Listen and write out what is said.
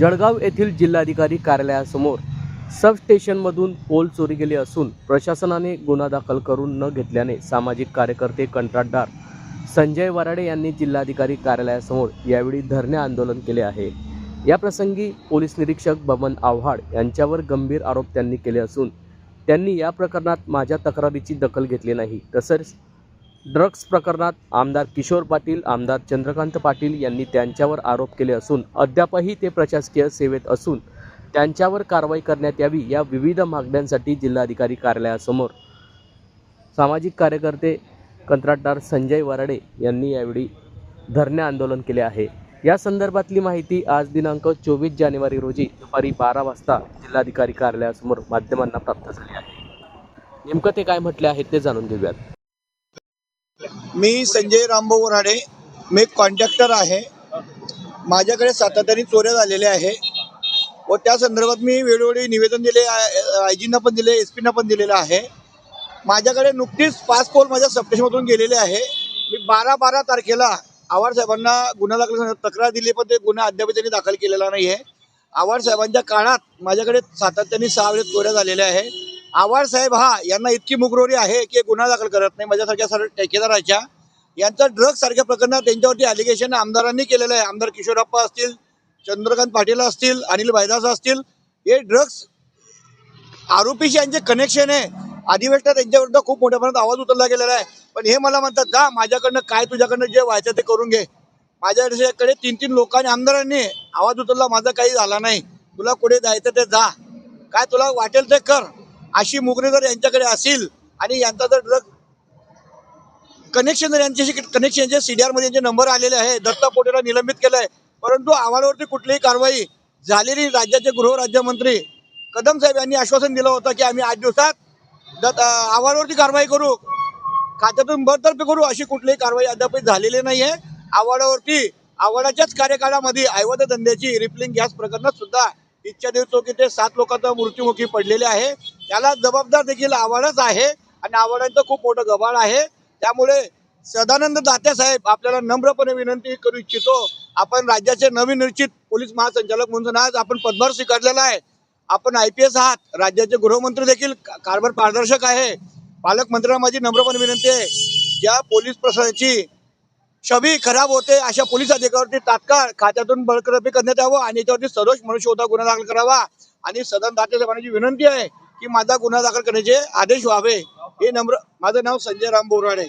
जळगाव येथील जिल्हाधिकारी कार्यालयासमोर सब स्टेशनमधून पोल चोरी गेली असून प्रशासनाने गुन्हा दाखल करून न घेतल्याने सामाजिक कार्यकर्ते कंत्राटदार संजय वराडे यांनी जिल्हाधिकारी कार्यालयासमोर यावेळी धरणे आंदोलन केले आहे। या प्रसंगी पोलीस निरीक्षक बबन आव्हाड यांच्यावर गंभीर आरोप त्यांनी केले असून त्यांनी या प्रकरणात माझ्या तक्रारीची दखल घेतली नाही। तसेच ड्रग्स प्रकरणात आमदार किशोर पाटील, आमदार चंद्रकांत पाटील यांनी त्यांच्यावर आरोप केले असून अद्यापही ते प्रशासकीय सेवेत असून त्यांच्यावर कारवाई करण्यात यावी या विविध मागण्यांसाठी जिल्हाधिकारी कार्यालयासमोर सामाजिक कार्यकर्ते कंत्राटदार संजय वराडे यांनी यावेळी धरणे आंदोलन केले आहे। या संदर्भातली माहिती आज दिनांक 24 जानेवारी रोजी दुपारी 12 वाजता जिल्हाधिकारी कार्यालयासमोर माध्यमांना प्राप्त झाली आहे। नेमकं ते काय म्हटले आहेत ते जाणून घेऊयात। मी संजय रामभाऊ वराडे, मी एक कॉन्ट्रॅक्टर आहे। माझ्याकडे सातत्याने चोऱ्या झालेल्या आहे व त्या संदर्भात मी वेळोवेळी निवेदन दिले, आयजींना पण दिले, एसपींना पण दिलेलं आहे। माझ्याकडे नुकतीच 5 पोल माझ्या सबस्टेशनमधून गेलेले आहे। मी 12 तारखेला आव्हाड साहेबांना गुन्हा दाखल तक्रार दिली, पण ते गुन्हा अद्याप त्यांनी दाखल केलेला नाही आहे। आव्हाड साहेबांच्या काळात माझ्याकडे सातत्याने 6 वेळेस चोऱ्या झालेल्या आहे। आव्हाड साहेब यांना इतकी मुगरोरी आहे की गुन्हा दाखल करत नाही। माझ्यासारख्या सर्व ठेकेदाराच्या यांचा ड्रग्ज सारख्या प्रकरणात त्यांच्यावरती ॲलिगेशन आमदारांनी केलेलं आहे। आमदार किशोरप्पा असतील, चंद्रकांत पाटील असतील, अनिल भाईदास असतील, हे ड्रग्ज आरोपीशी यांचे कनेक्शन आहे। अधिवेशनात त्यांच्याविरुद्ध खूप मोठ्या प्रमाणात आवाज उचलला गेलेला आहे, पण हे मला म्हणतात जा माझ्याकडनं काय तुझ्याकडनं जे व्हायचं ते करून घे। माझ्याकडे 3 लोकांनी आमदारांनी आवाज उचलला, माझा काही झाला नाही, तुला कुठे जायचं ते जा, काय तुला वाटेल ते कर, अशी मुगरी जर यांच्याकडे असेल आणि यांचा जर ड्रग कनेक्शन जर यांच्याशी कनेक्शनचे CDR मध्ये यांचे नंबर आलेले आहे, दत्ता पोटेला निलंबित केलं आहे, परंतु आव्हाडावरती कुठलीही कारवाई झालेली। राज्याचे गृहराज्यमंत्री कदम साहेब यांनी आश्वासन दिलं होतं की आम्ही 8 दिवसात आव्हाडावरती कारवाई करू, खात्यातून बडतर्फी करू, अशी कुठलीही कारवाई अद्याप झालेली नाही आहे। आव्हाडावरती आव्हाडाच्याच कार्यकाळामध्ये अवैध धंद्याची रिफिलिंग गॅस प्रकरणात सुद्धा इच्छादेव चौक इथे 7 लोकांचा मृत्युमुखी पडलेले आहे। त्याला जबाबदार देखील आव्हाडच आहे आणि आव्हाडांचं खूप मोठं गबाळ आहे। त्यामुळे सदानंद दाते साहेब आपल्याला नम्रपणे विनंती करू इच्छितो, आपण राज्याचे नवीन निश्चित पोलीस महासंचालक म्हणून आज आपण पदभार स्वीकारलेला आहे। आपण IPS आहात, राज्याचे गृहमंत्री देखील, कारभार पारदर्शक आहे। पालकमंत्र्यांना माझी नम्रपणे विनंती आहे, ज्या पोलीस प्रशासनाची छबी खराब होते अशा पोलीस अधिकाऱ्यांवरती तात्काळ खात्यातून बडतर्फी करण्यात यावं आणि याच्यावरती सदोष मनुष्यवधा गुन्हा दाखल करावा। आणि सदन दाते साहेबांची विनंती आहे की माझा गुन्हा दाखल करण्याचे आदेश व्हावे। हे माझं नाव संजय रामभाऊ वराडे।